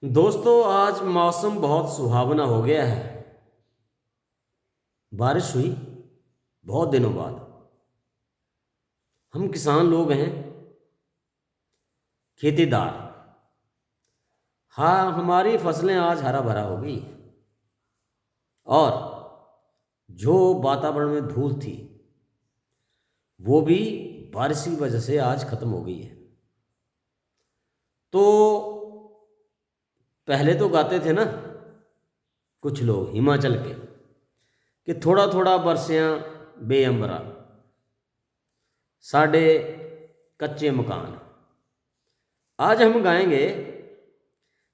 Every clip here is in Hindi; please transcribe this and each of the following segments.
दोस्तों, आज मौसम बहुत सुहावना हो गया है। बारिश हुई बहुत दिनों बाद। हम किसान लोग हैं, खेतीदार। हाँ, हमारी फसलें आज हरा भरा हो गई और जो वातावरण में धूल थी वो भी बारिश की वजह से आज खत्म हो गई है। तो पहले तो गाते थे ना कुछ लोग हिमाचल के कि थोड़ा थोड़ा बरसियां बेअंबरा, साडे कच्चे मकान। आज हम गाएंगे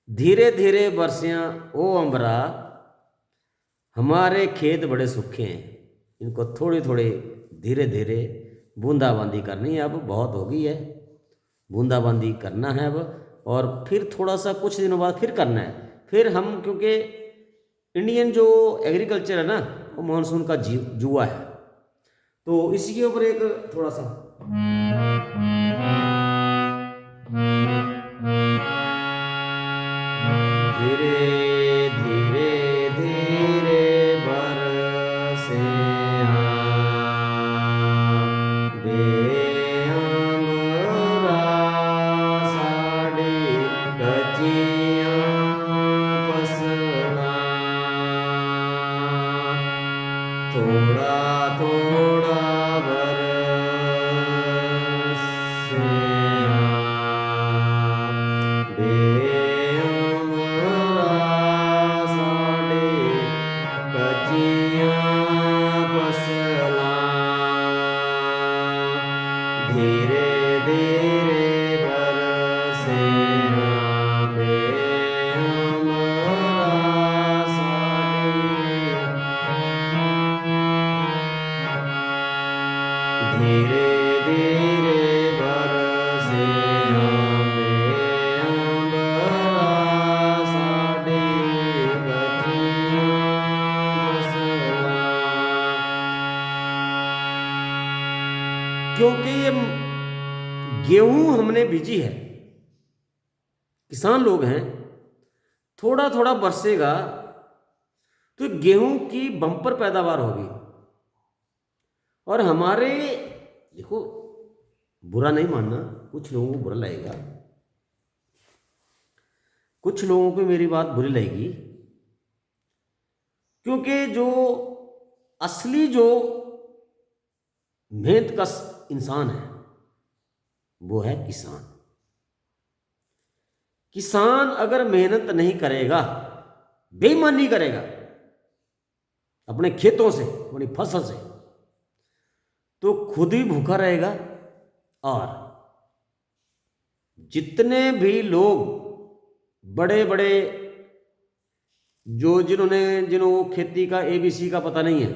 धीरे धीरे बरसियां ओ अंबरा, हमारे खेत बड़े सूखे हैं। इनको थोड़ी थोड़ी धीरे धीरे बूंदाबांदी करनी है। अब बहुत हो गई है, बूंदाबांदी करना है अब। और फिर थोड़ा सा कुछ दिनों बाद फिर करना है। फिर हम, क्योंकि इंडियन जो एग्रीकल्चर है ना, वो मानसून का जुआ है। तो इसी के ऊपर एक थोड़ा सा धीरे धीरे धीरे बरसे बेअंबरा, साड़ी कचियां फसला, थोड़ा थोड़ा बरसे बेअंबरा, साड़ी कचियां फसला, धीरे धीरे बरसे बेअंबरा, साड़ी धीरे धीरे बरसे बेअंबरा, साड़ी कचियां फसला। क्योंकि ये गेहूं हमने बीजी है, किसान लोग हैं, थोड़ा थोड़ा बरसेगा तो गेहूं की बम्पर पैदावार होगी। और हमारे, देखो, बुरा नहीं मानना, कुछ लोगों को बुरा लगेगा, कुछ लोगों को मेरी बात बुरी लगेगी, क्योंकि जो असली जो मेहनत कश इंसान है वो है किसान। किसान अगर मेहनत नहीं करेगा, बेईमानी करेगा अपने खेतों से, अपनी फसल से, तो खुद ही भूखा रहेगा। और जितने भी लोग बड़े बड़े, जो जिन्होंने खेती का एबीसी का पता नहीं है,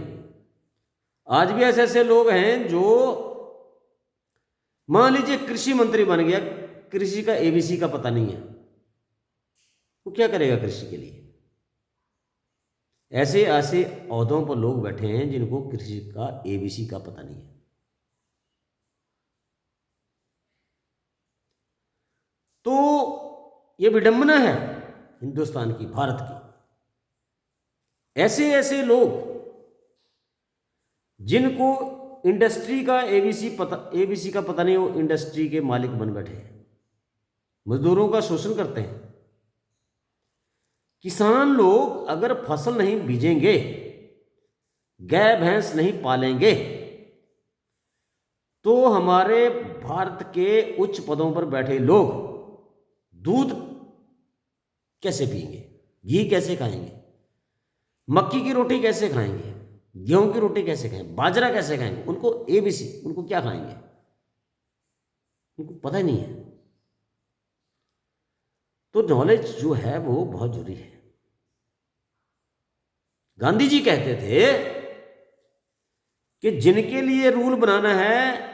आज भी ऐसे ऐसे लोग हैं जो, मान लीजिए कृषि मंत्री बन गया, कृषि का एबीसी का पता नहीं है, वो क्या करेगा कृषि के लिए? ऐसे ऐसे ओहदों पर लोग बैठे हैं जिनको कृषि का एबीसी का पता नहीं है। तो ये विडंबना है हिंदुस्तान की, भारत की। ऐसे ऐसे लोग जिनको इंडस्ट्री का एबीसी का पता नहीं, वो इंडस्ट्री के मालिक बन बैठे हैं, मजदूरों का शोषण करते हैं। किसान लोग अगर फसल नहीं बीजेंगे, गाय भैंस नहीं पालेंगे, तो हमारे भारत के उच्च पदों पर बैठे लोग दूध कैसे पिएंगे, घी कैसे खाएंगे, मक्की की रोटी कैसे खाएंगे, गेहूं की रोटी कैसे खाएंगे, बाजरा कैसे खाएंगे? उनको एबीसी, उनको क्या खाएंगे, उनको पता ही नहीं है। तो नॉलेज जो है वो बहुत जरूरी है। गांधी जी कहते थे कि जिनके लिए रूल बनाना है,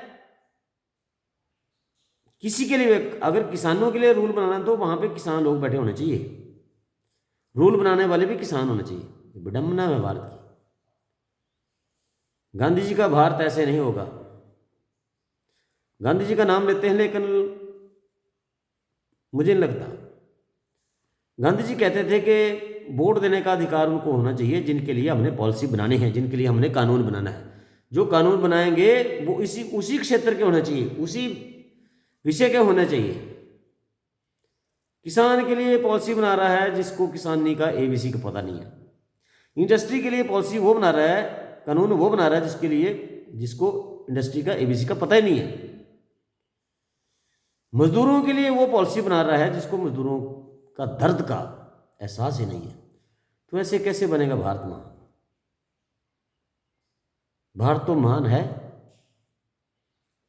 किसी के लिए, अगर किसानों के लिए रूल बनाना है तो वहां पे किसान लोग बैठे होने चाहिए, रूल बनाने वाले भी किसान होने चाहिए। विडंबना है भारत की। गांधी जी का भारत ऐसे नहीं होगा। गांधी जी का नाम लेते हैं लेकिन मुझे नहीं लगता गांधी जी कहते थे कि वोट देने का अधिकार उनको होना चाहिए जिनके लिए हमने पॉलिसी बनानी है, जिनके लिए हमने कानून बनाना है। जो कानून बनाएंगे वो उसी क्षेत्र के होने चाहिए, उसी विषय के होने चाहिए। किसान के लिए पॉलिसी बना रहा है जिसको किसानी का ABC का पता नहीं है। इंडस्ट्री के लिए पॉलिसी वो बना रहा है, कानून वो बना रहा है जिसको इंडस्ट्री का ABC का पता ही नहीं है। मजदूरों के लिए वो पॉलिसी बना रहा है जिसको मजदूरों का दर्द का एहसास ही नहीं है। तो ऐसे कैसे बनेगा भारत महान? भारत तो महान है,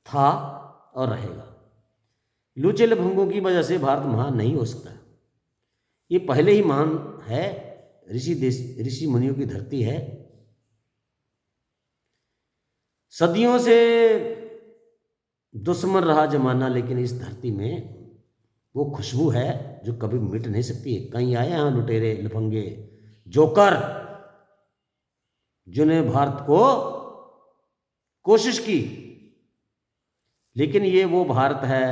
था और रहेगा। लूचे लफंगों की वजह से भारत महान नहीं हो सकता। ये पहले ही महान है, ऋषि मुनियों की धरती है। सदियों से दुश्मन रहा जमाना, लेकिन इस धरती में वो खुशबू है जो कभी मिट नहीं सकती। कहीं आए हैं लुटेरे लफंगे जोकर जिन्हें भारत को कोशिश की, लेकिन ये वो भारत है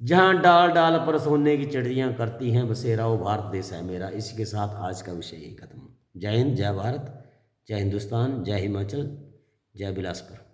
जहां डाल डाल पर सोने की चिड़ियां करती हैं बसेरा, वो भारत देश है मेरा। इसी के साथ आज का विषय यही खत्म। जय हिंद, जय भारत, जय हिंदुस्तान, जय हिमाचल, जय बिलासपुर।